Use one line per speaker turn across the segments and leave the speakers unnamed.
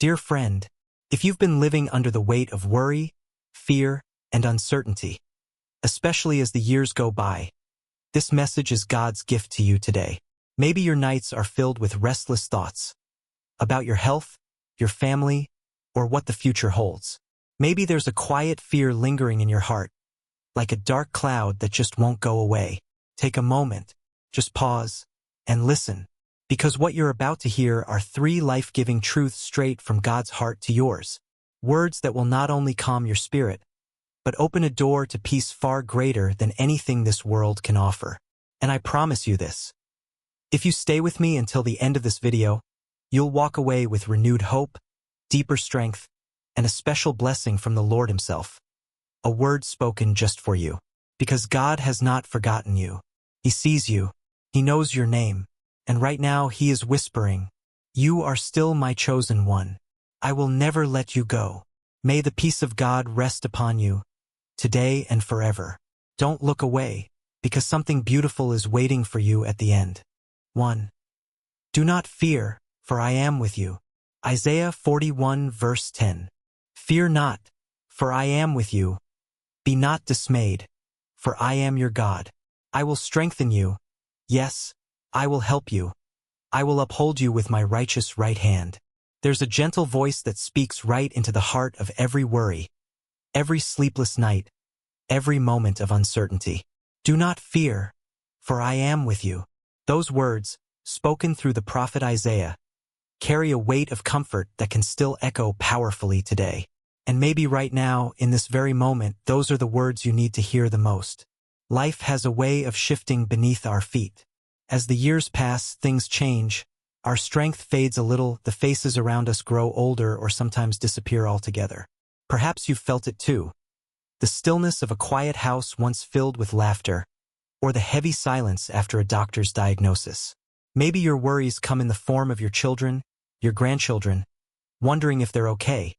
Dear friend, if you've been living under the weight of worry, fear, and uncertainty, especially as the years go by, this message is God's gift to you today. Maybe your nights are filled with restless thoughts about your health, your family, or what the future holds. Maybe there's a quiet fear lingering in your heart, like a dark cloud that just won't go away. Take a moment, just pause, and listen, because what you're about to hear are 3 life-giving truths straight from God's heart to yours. Words that will not only calm your spirit, but open a door to peace far greater than anything this world can offer. And I promise you this. If you stay with me until the end of this video, you'll walk away with renewed hope, deeper strength, and a special blessing from the Lord Himself. A word spoken just for you. Because God has not forgotten you. He sees you. He knows your name. And right now He is whispering, "You are still my chosen one. I will never let you go." May the peace of God rest upon you, today and forever. Don't look away, because something beautiful is waiting for you at the end. 1. Do not fear, for I am with you. Isaiah 41 verse 10. Fear not, for I am with you. Be not dismayed, for I am your God. I will strengthen you. Yes, I will help you. I will uphold you with my righteous right hand. There's a gentle voice that speaks right into the heart of every worry, every sleepless night, every moment of uncertainty. Do not fear, for I am with you. Those words, spoken through the prophet Isaiah, carry a weight of comfort that can still echo powerfully today. And maybe right now, in this very moment, those are the words you need to hear the most. Life has a way of shifting beneath our feet. As the years pass, things change. Our strength fades a little, the faces around us grow older or sometimes disappear altogether. Perhaps you've felt it too. The stillness of a quiet house once filled with laughter, or the heavy silence after a doctor's diagnosis. Maybe your worries come in the form of your children, your grandchildren, wondering if they're okay,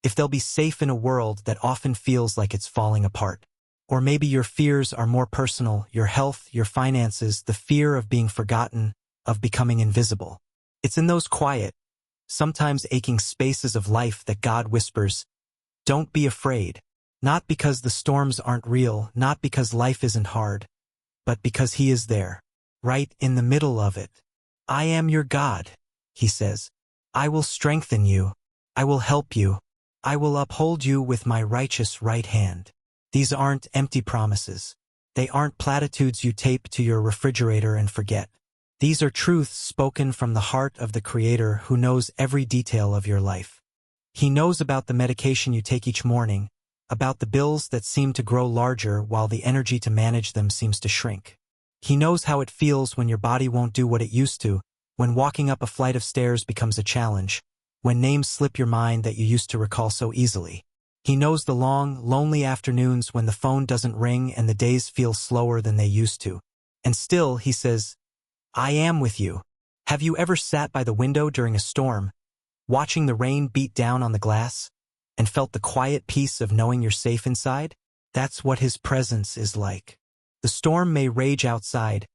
if they'll be safe in a world that often feels like it's falling apart. Or maybe your fears are more personal, your health, your finances, the fear of being forgotten, of becoming invisible. It's in those quiet, sometimes aching spaces of life that God whispers, "Don't be afraid." Not because the storms aren't real, not because life isn't hard, but because He is there, right in the middle of it. "I am your God," He says. "I will strengthen you. I will help you. I will uphold you with my righteous right hand." These aren't empty promises. They aren't platitudes you tape to your refrigerator and forget. These are truths spoken from the heart of the Creator who knows every detail of your life. He knows about the medication you take each morning, about the bills that seem to grow larger while the energy to manage them seems to shrink. He knows how it feels when your body won't do what it used to, when walking up a flight of stairs becomes a challenge, when names slip your mind that you used to recall so easily. He knows the long, lonely afternoons when the phone doesn't ring and the days feel slower than they used to. And still, He says, "I am with you." Have you ever sat by the window during a storm, watching the rain beat down on the glass, and felt the quiet peace of knowing you're safe inside? That's what His presence is like. The storm may rage outside,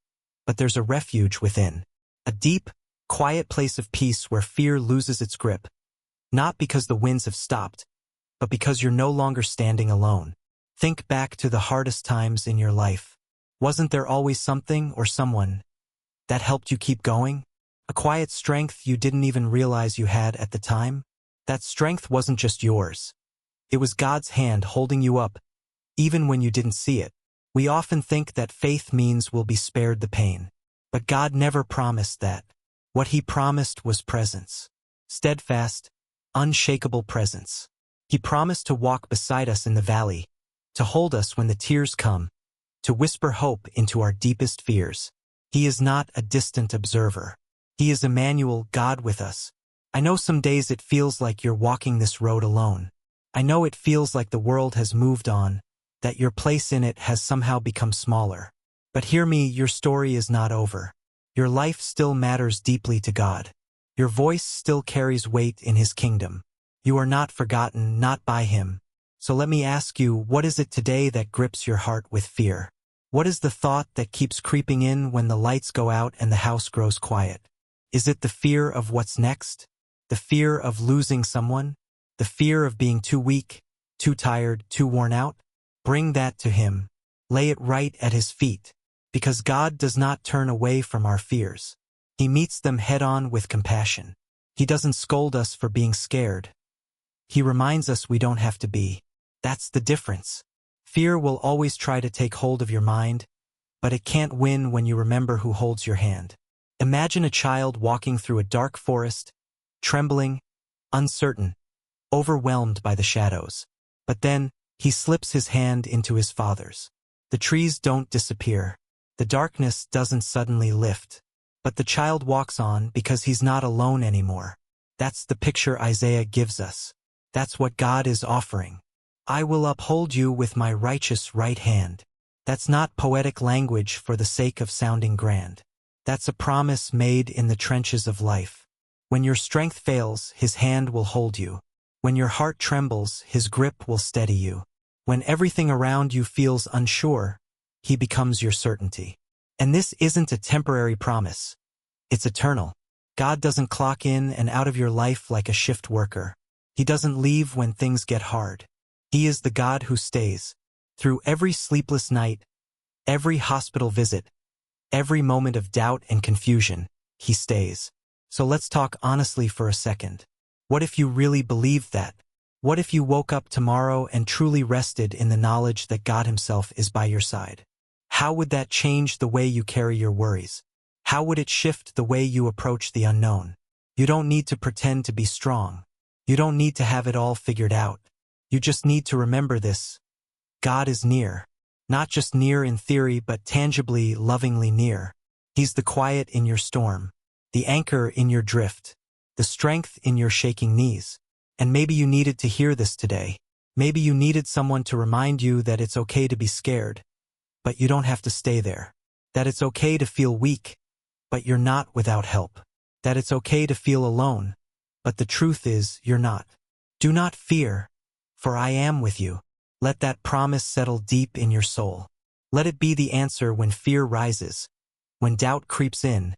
but there's a refuge within. A deep, quiet place of peace where fear loses its grip. Not because the winds have stopped, but because you're no longer standing alone. Think back to the hardest times in your life. Wasn't there always something or someone that helped you keep going? A quiet strength you didn't even realize you had at the time? That strength wasn't just yours. It was God's hand holding you up, even when you didn't see it. We often think that faith means we'll be spared the pain. But God never promised that. What He promised was presence. Steadfast, unshakable presence. He promised to walk beside us in the valley, to hold us when the tears come, to whisper hope into our deepest fears. He is not a distant observer. He is Emmanuel, God with us. I know some days it feels like you're walking this road alone. I know it feels like the world has moved on, that your place in it has somehow become smaller. But hear me, your story is not over. Your life still matters deeply to God. Your voice still carries weight in His kingdom. You are not forgotten, not by Him. So let me ask you, what is it today that grips your heart with fear? What is the thought that keeps creeping in when the lights go out and the house grows quiet? Is it the fear of what's next? the fear of losing someone, the fear of being too weak, too tired, too worn out. Bring that to Him. Lay it right at His feet, because God does not turn away from our fears. He meets them head-on with compassion. He doesn't scold us for being scared. He reminds us we don't have to be. That's the difference. Fear will always try to take hold of your mind, but it can't win when you remember who holds your hand. Imagine a child walking through a dark forest, trembling, uncertain, overwhelmed by the shadows. But then, he slips his hand into his father's. The trees don't disappear. The darkness doesn't suddenly lift. But the child walks on because he's not alone anymore. That's the picture Isaiah gives us. That's what God is offering. I will uphold you with my righteous right hand. That's not poetic language for the sake of sounding grand. That's a promise made in the trenches of life. When your strength fails, His hand will hold you. When your heart trembles, His grip will steady you. When everything around you feels unsure, He becomes your certainty. And this isn't a temporary promise. It's eternal. God doesn't clock in and out of your life like a shift worker. He doesn't leave when things get hard. He is the God who stays. Through every sleepless night, every hospital visit, every moment of doubt and confusion, He stays. So let's talk honestly for a second. What if you really believed that? What if you woke up tomorrow and truly rested in the knowledge that God Himself is by your side? How would that change the way you carry your worries? How would it shift the way you approach the unknown? You don't need to pretend to be strong. You don't need to have it all figured out. You just need to remember this. God is near. Not just near in theory, but tangibly, lovingly near. He's the quiet in your storm, the anchor in your drift, the strength in your shaking knees. And maybe you needed to hear this today. Maybe you needed someone to remind you that it's okay to be scared, but you don't have to stay there. That it's okay to feel weak, but you're not without help. That it's okay to feel alone, but the truth is you're not. Do not fear, for I am with you. Let that promise settle deep in your soul. Let it be the answer when fear rises, when doubt creeps in,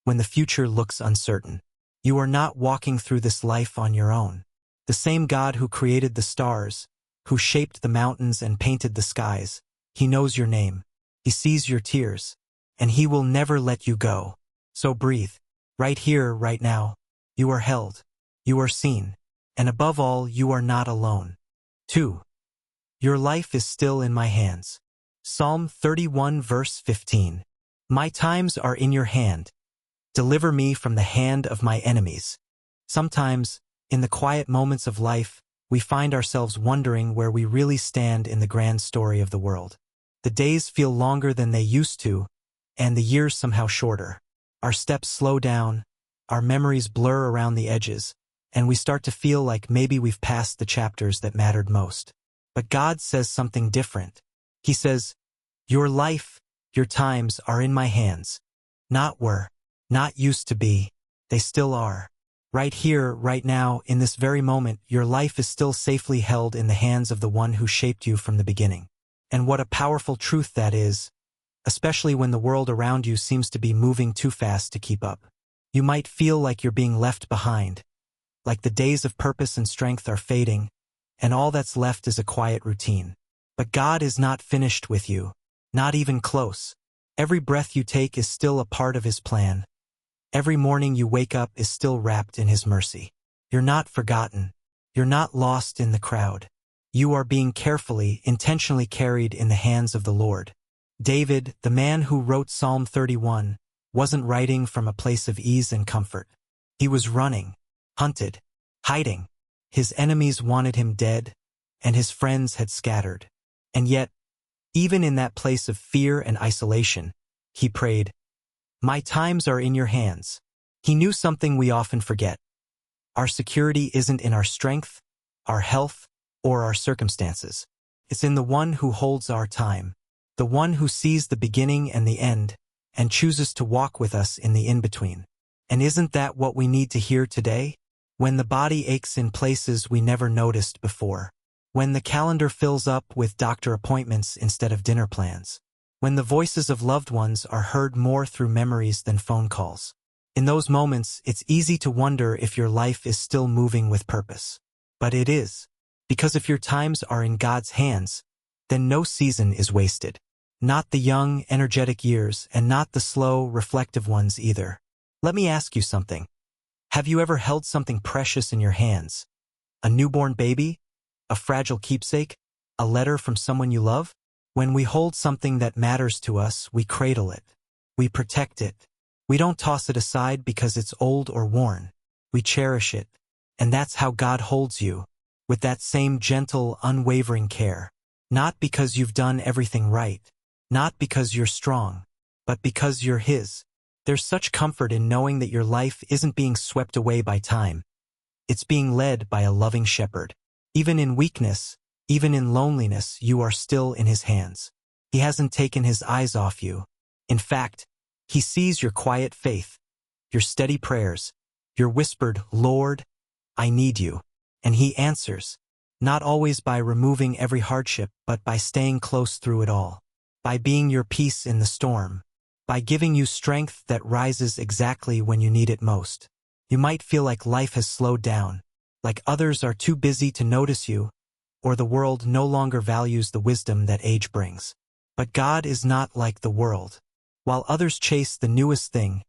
when the future looks uncertain. You are not walking through this life on your own. The same God who created the stars, who shaped the mountains and painted the skies, He knows your name. He sees your tears, and He will never let you go. So breathe. Right here, right now. You are held. You are seen. And above all, you are not alone. 2. Your life is still in my hands. Psalm 31 verse 15. My times are in your hand. Deliver me from the hand of my enemies. Sometimes, in the quiet moments of life, we find ourselves wondering where we really stand in the grand story of the world. The days feel longer than they used to, and the years somehow shorter. Our steps slow down, our memories blur around the edges, and we start to feel like maybe we've passed the chapters that mattered most. But God says something different. He says, your life, your times are in my hands. Not were, not used to be, they still are. Right here, right now, in this very moment, your life is still safely held in the hands of the one who shaped you from the beginning. And what a powerful truth that is, especially when the world around you seems to be moving too fast to keep up. You might feel like you're being left behind, like the days of purpose and strength are fading, and all that's left is a quiet routine. But God is not finished with you, not even close. Every breath you take is still a part of His plan. Every morning you wake up is still wrapped in His mercy. You're not forgotten. You're not lost in the crowd. You are being carefully, intentionally carried in the hands of the Lord. David, the man who wrote Psalm 31, wasn't writing from a place of ease and comfort. He was running, hunted, hiding. His enemies wanted him dead, and his friends had scattered. And yet, even in that place of fear and isolation, he prayed, my times are in your hands. He knew something we often forget. Our security isn't in our strength, our health, or our circumstances. It's in the one who holds our time, the one who sees the beginning and the end, and chooses to walk with us in the in-between. And isn't that what we need to hear today? When the body aches in places we never noticed before. When the calendar fills up with doctor appointments instead of dinner plans. When the voices of loved ones are heard more through memories than phone calls. In those moments, it's easy to wonder if your life is still moving with purpose. But it is. Because if your times are in God's hands, then no season is wasted. Not the young, energetic years, and not the slow, reflective ones either. Let me ask you something. Have you ever held something precious in your hands? A newborn baby? A fragile keepsake? A letter from someone you love? When we hold something that matters to us, we cradle it. We protect it. We don't toss it aside because it's old or worn. We cherish it. And that's how God holds you, with that same gentle, unwavering care. Not because you've done everything right. Not because you're strong. But because you're His. There's such comfort in knowing that your life isn't being swept away by time. It's being led by a loving shepherd. Even in weakness, even in loneliness, you are still in His hands. He hasn't taken His eyes off you. In fact, He sees your quiet faith, your steady prayers, your whispered, "Lord, I need you." And He answers, not always by removing every hardship, but by staying close through it all, by being your peace in the storm, by giving you strength that rises exactly when you need it most. You might feel like life has slowed down, like others are too busy to notice you, or the world no longer values the wisdom that age brings. But God is not like the world. While others chase the newest thing,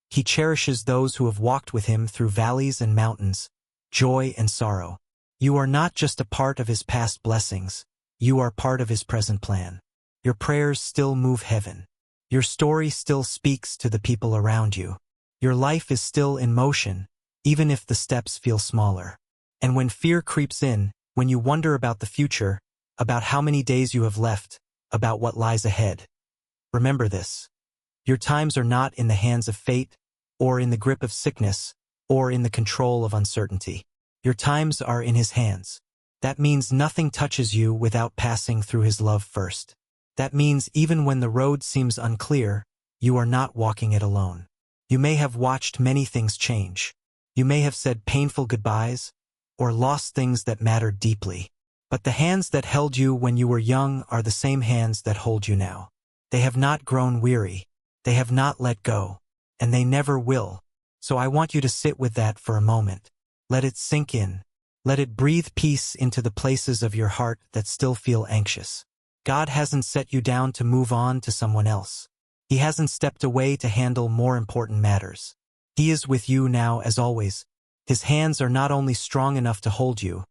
He cherishes those who have walked with Him through valleys and mountains, joy and sorrow. You are not just a part of His past blessings, you are part of His present plan. Your prayers still move heaven. Your story still speaks to the people around you. Your life is still in motion, even if the steps feel smaller. And when fear creeps in, when you wonder about the future, about how many days you have left, about what lies ahead, remember this. Your times are not in the hands of fate, or in the grip of sickness, or in the control of uncertainty. Your times are in His hands. That means nothing touches you without passing through His love first. That means even when the road seems unclear, you are not walking it alone. You may have watched many things change. You may have said painful goodbyes, or lost things that mattered deeply. But the hands that held you when you were young are the same hands that hold you now. They have not grown weary. They have not let go. And they never will. So I want you to sit with that for a moment. Let it sink in. Let it breathe peace into the places of your heart that still feel anxious. God hasn't set you down to move on to someone else. He hasn't stepped away to handle more important matters. He is with you now as always. His hands are not only strong enough to hold you,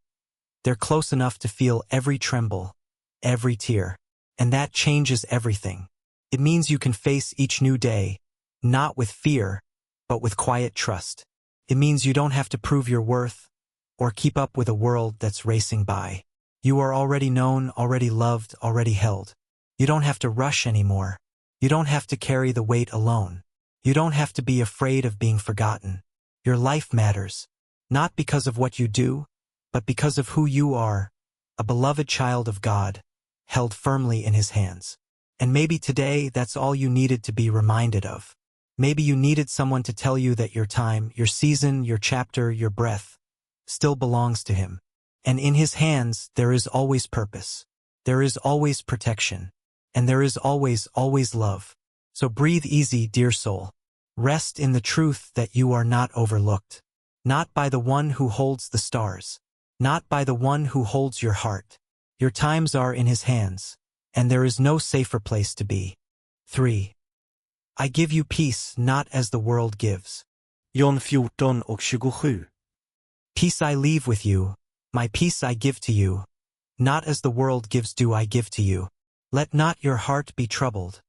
they're close enough to feel every tremble, every tear. And that changes everything. It means you can face each new day, not with fear, but with quiet trust. It means you don't have to prove your worth or keep up with a world that's racing by. You are already known, already loved, already held. You don't have to rush anymore. You don't have to carry the weight alone. You don't have to be afraid of being forgotten. Your life matters, not because of what you do, but because of who you are, a beloved child of God, held firmly in His hands. And maybe today that's all you needed to be reminded of. Maybe you needed someone to tell you that your time, your season, your chapter, your breath, still belongs to Him. And in His hands there is always purpose. There is always protection. And there is always, always love. So breathe easy, dear soul. Rest in the truth that you are not overlooked. Not by the one who holds the stars. Not by the one who holds your heart. Your times are in His hands. And there is no safer place to be. 3. I give you peace not as the world gives.
John 14:27.
Peace I leave with you, my peace I give to you. Not as the world gives do I give to you. Let not your heart be troubled,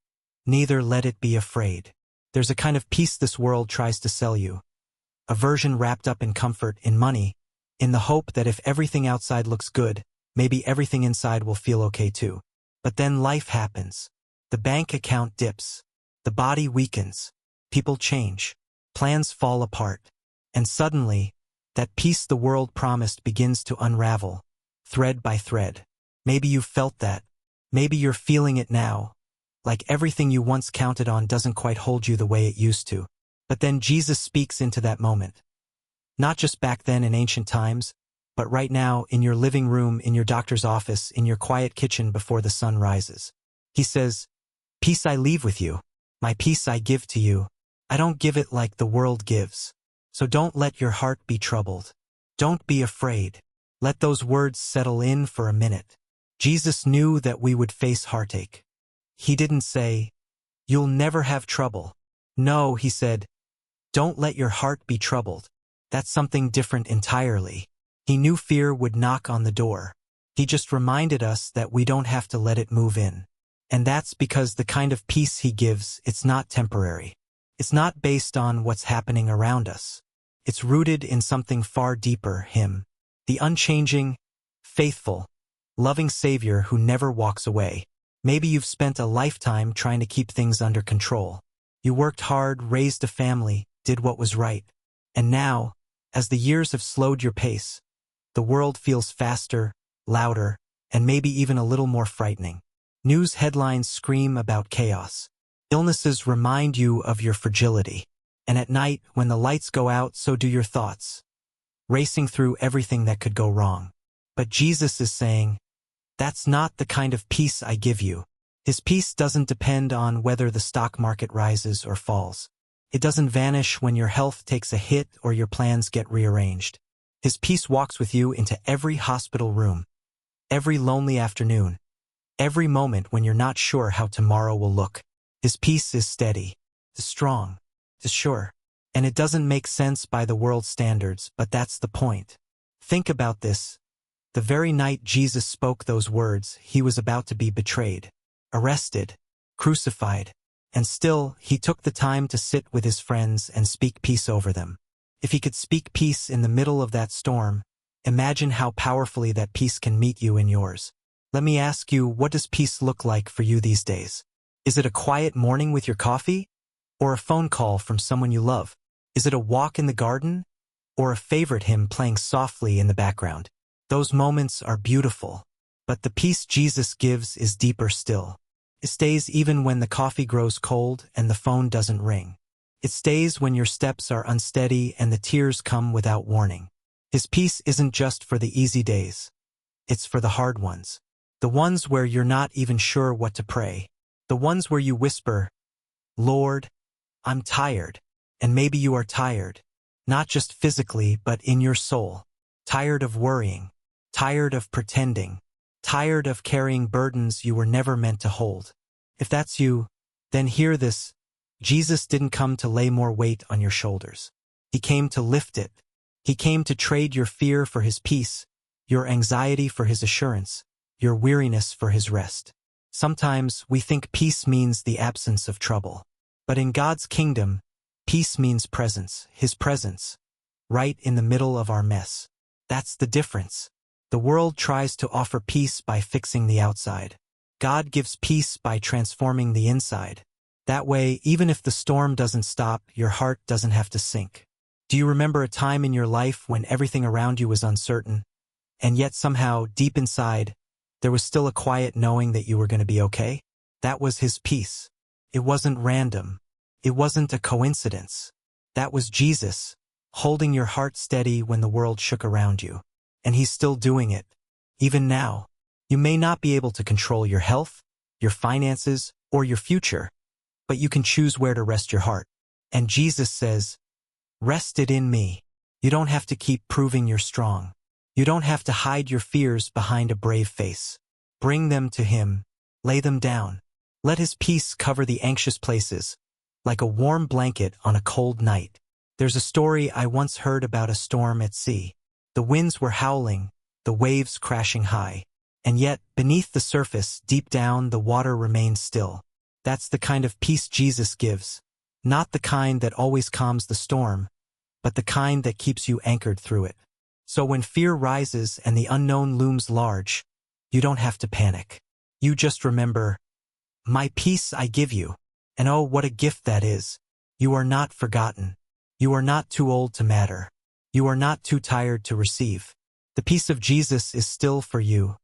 neither let it be afraid. There's a kind of peace this world tries to sell you. A version wrapped up in comfort, in money, in the hope that if everything outside looks good, maybe everything inside will feel okay too. But then life happens. The bank account dips. The body weakens. People change. Plans fall apart. And suddenly, that peace the world promised begins to unravel, thread by thread. Maybe you've felt that. Maybe you're feeling it now, like everything you once counted on doesn't quite hold you the way it used to. But then Jesus speaks into that moment. Not just back then in ancient times, but right now in your living room, in your doctor's office, in your quiet kitchen before the sun rises. He says, "Peace I leave with you. My peace I give to you. I don't give it like the world gives. So don't let your heart be troubled. Don't be afraid. Let those words settle in for a minute. Jesus knew that we would face heartache. He didn't say, "You'll never have trouble." No, he said, "Don't let your heart be troubled." That's something different entirely. He knew fear would knock on the door. He just reminded us that we don't have to let it move in. And that's because the kind of peace he gives, it's not temporary. It's not based on what's happening around us. It's rooted in something far deeper, him, the unchanging, faithful, loving Savior who never walks away. Maybe you've spent a lifetime trying to keep things under control. You worked hard, raised a family, did what was right. And now, as the years have slowed your pace, the world feels faster, louder, and maybe even a little more frightening. News headlines scream about chaos. Illnesses remind you of your fragility. And at night, when the lights go out, so do your thoughts, racing through everything that could go wrong. But Jesus is saying, that's not the kind of peace I give you. His peace doesn't depend on whether the stock market rises or falls. It doesn't vanish when your health takes a hit or your plans get rearranged. His peace walks with you into every hospital room, every lonely afternoon, every moment when you're not sure how tomorrow will look. His peace is steady, is strong, is sure. And it doesn't make sense by the world's standards, but that's the point. Think about this. The very night Jesus spoke those words, he was about to be betrayed, arrested, crucified, and still he took the time to sit with his friends and speak peace over them. If he could speak peace in the middle of that storm, imagine how powerfully that peace can meet you in yours. Let me ask you, what does peace look like for you these days? Is it a quiet morning with your coffee? Or a phone call from someone you love? Is it a walk in the garden? Or a favorite hymn playing softly in the background? Those moments are beautiful. But the peace Jesus gives is deeper still. It stays even when the coffee grows cold and the phone doesn't ring. It stays when your steps are unsteady and the tears come without warning. His peace isn't just for the easy days. It's for the hard ones. The ones where you're not even sure what to pray. The ones where you whisper, "Lord, I'm tired." And maybe you are tired, not just physically, but in your soul. Tired of worrying, tired of pretending, tired of carrying burdens you were never meant to hold. If that's you, then hear this. Jesus didn't come to lay more weight on your shoulders. He came to lift it. He came to trade your fear for his peace, your anxiety for his assurance, your weariness for his rest. Sometimes we think peace means the absence of trouble. But in God's kingdom, peace means presence, his presence, right in the middle of our mess. That's the difference. The world tries to offer peace by fixing the outside. God gives peace by transforming the inside. That way, even if the storm doesn't stop, your heart doesn't have to sink. Do you remember a time in your life when everything around you was uncertain, and yet somehow, deep inside, there was still a quiet knowing that you were going to be okay? That was his peace. It wasn't random. It wasn't a coincidence. That was Jesus, holding your heart steady when the world shook around you. And he's still doing it, even now. You may not be able to control your health, your finances, or your future, but you can choose where to rest your heart. And Jesus says, "Rest it in me." You don't have to keep proving you're strong. You don't have to hide your fears behind a brave face. Bring them to him. Lay them down. Let his peace cover the anxious places, like a warm blanket on a cold night. There's a story I once heard about a storm at sea. The winds were howling, the waves crashing high. And yet, beneath the surface, deep down, the water remained still. That's the kind of peace Jesus gives. Not the kind that always calms the storm, but the kind that keeps you anchored through it. So when fear rises and the unknown looms large, you don't have to panic. You just remember, "My peace I give you." And oh, what a gift that is. You are not forgotten. You are not too old to matter. You are not too tired to receive. The peace of Jesus is still for you,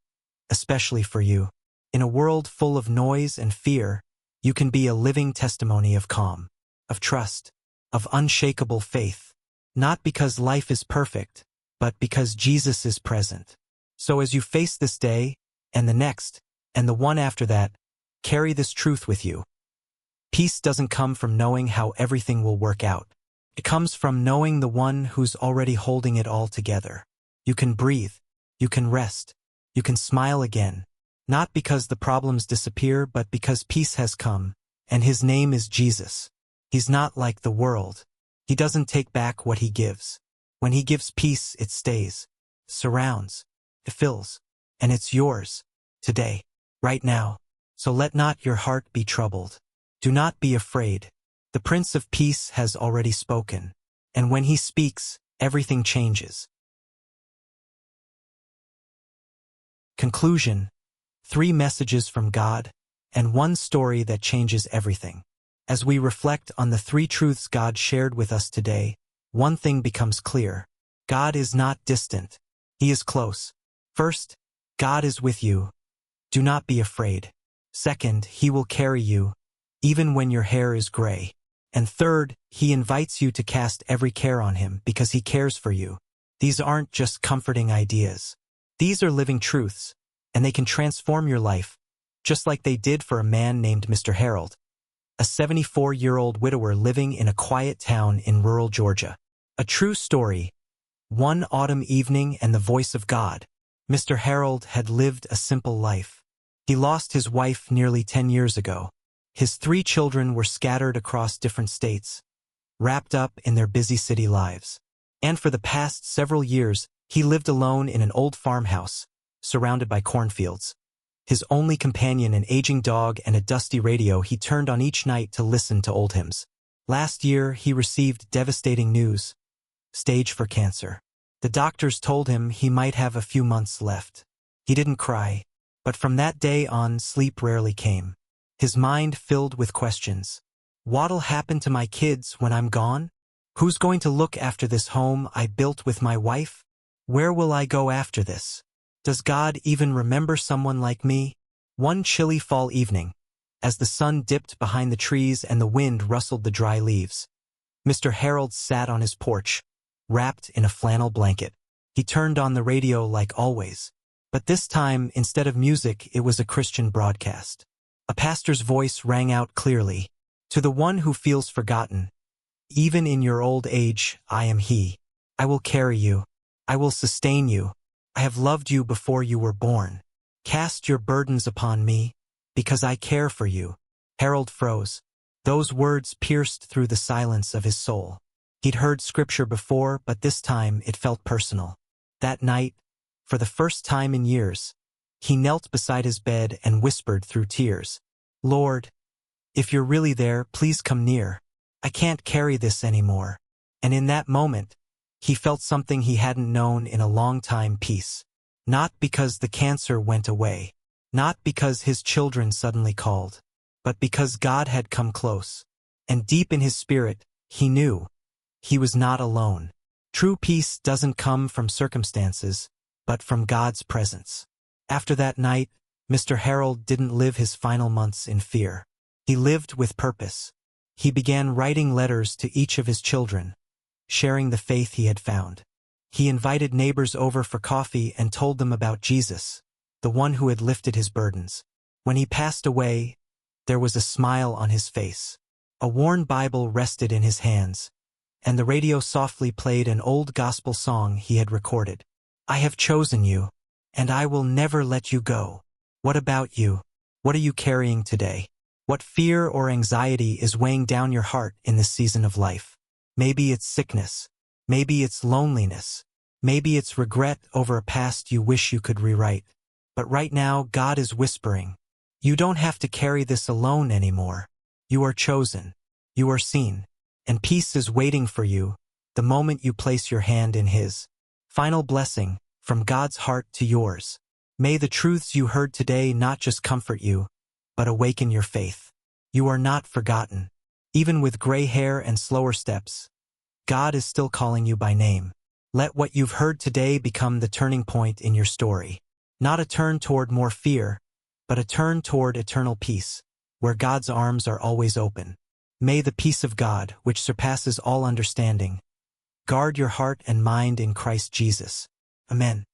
especially for you. In a world full of noise and fear, you can be a living testimony of calm, of trust, of unshakable faith. Not because life is perfect, but because Jesus is present. So as you face this day, and the next, and the one after that, carry this truth with you. Peace doesn't come from knowing how everything will work out. It comes from knowing the one who's already holding it all together. You can breathe. You can rest. You can smile again. Not because the problems disappear, but because peace has come, and his name is Jesus. He's not like the world. He doesn't take back what he gives. When he gives peace, it stays, surrounds, it fills, and it's yours, today, right now. So let not your heart be troubled. Do not be afraid. The Prince of Peace has already spoken, and when he speaks, everything changes. Conclusion: 3 messages from God, and 1 story that changes everything. As we reflect on the 3 truths God shared with us today, one thing becomes clear. God is not distant. He is close. First, God is with you. Do not be afraid. Second, he will carry you, even when your hair is gray. And third, he invites you to cast every care on him because he cares for you. These aren't just comforting ideas. These are living truths, and they can transform your life, just like they did for a man named Mr. Harold, a 74-year-old widower living in a quiet town in rural Georgia. A true story. One autumn evening and the voice of God. Mr. Harold had lived a simple life. He lost his wife nearly 10 years ago. His 3 children were scattered across different states, wrapped up in their busy city lives. And for the past several years, he lived alone in an old farmhouse, surrounded by cornfields. His only companion, an aging dog and a dusty radio he turned on each night to listen to old hymns. Last year, he received devastating news: stage 4 cancer. The doctors told him he might have a few months left. He didn't cry, but from that day on, sleep rarely came. His mind filled with questions. What'll happen to my kids when I'm gone? Who's going to look after this home I built with my wife? Where will I go after this? Does God even remember someone like me? One chilly fall evening, as the sun dipped behind the trees and the wind rustled the dry leaves, Mr. Harold sat on his porch, wrapped in a flannel blanket. He turned on the radio like always, but this time, instead of music, it was a Christian broadcast. A pastor's voice rang out clearly: "To the one who feels forgotten, even in your old age, I am he. I will carry you. I will sustain you. I have loved you before you were born. Cast your burdens upon me, because I care for you." Harold froze. Those words pierced through the silence of his soul. He'd heard scripture before, but this time it felt personal. That night, for the first time in years, he knelt beside his bed and whispered through tears, "Lord, if you're really there, please come near. I can't carry this anymore." And in that moment, he felt something he hadn't known in a long time: peace. Not because the cancer went away, not because his children suddenly called, but because God had come close. And deep in his spirit, he knew he was not alone. True peace doesn't come from circumstances, but from God's presence. After that night, Mr. Harold didn't live his final months in fear. He lived with purpose. He began writing letters to each of his children, sharing the faith he had found. He invited neighbors over for coffee and told them about Jesus, the one who had lifted his burdens. When he passed away, there was a smile on his face. A worn Bible rested in his hands, and the radio softly played an old gospel song he had recorded. "I have chosen you, and I will never let you go." What about you? What are you carrying today? What fear or anxiety is weighing down your heart in this season of life? Maybe it's sickness. Maybe it's loneliness. Maybe it's regret over a past you wish you could rewrite. But right now, God is whispering, you don't have to carry this alone anymore. You are chosen. You are seen. And peace is waiting for you the moment you place your hand in His. Final blessing, from God's heart to yours. May the truths you heard today not just comfort you, but awaken your faith. You are not forgotten. Even with gray hair and slower steps, God is still calling you by name. Let what you've heard today become the turning point in your story. Not a turn toward more fear, but a turn toward eternal peace, where God's arms are always open. May the peace of God, which surpasses all understanding, guard your heart and mind in Christ Jesus. Amen.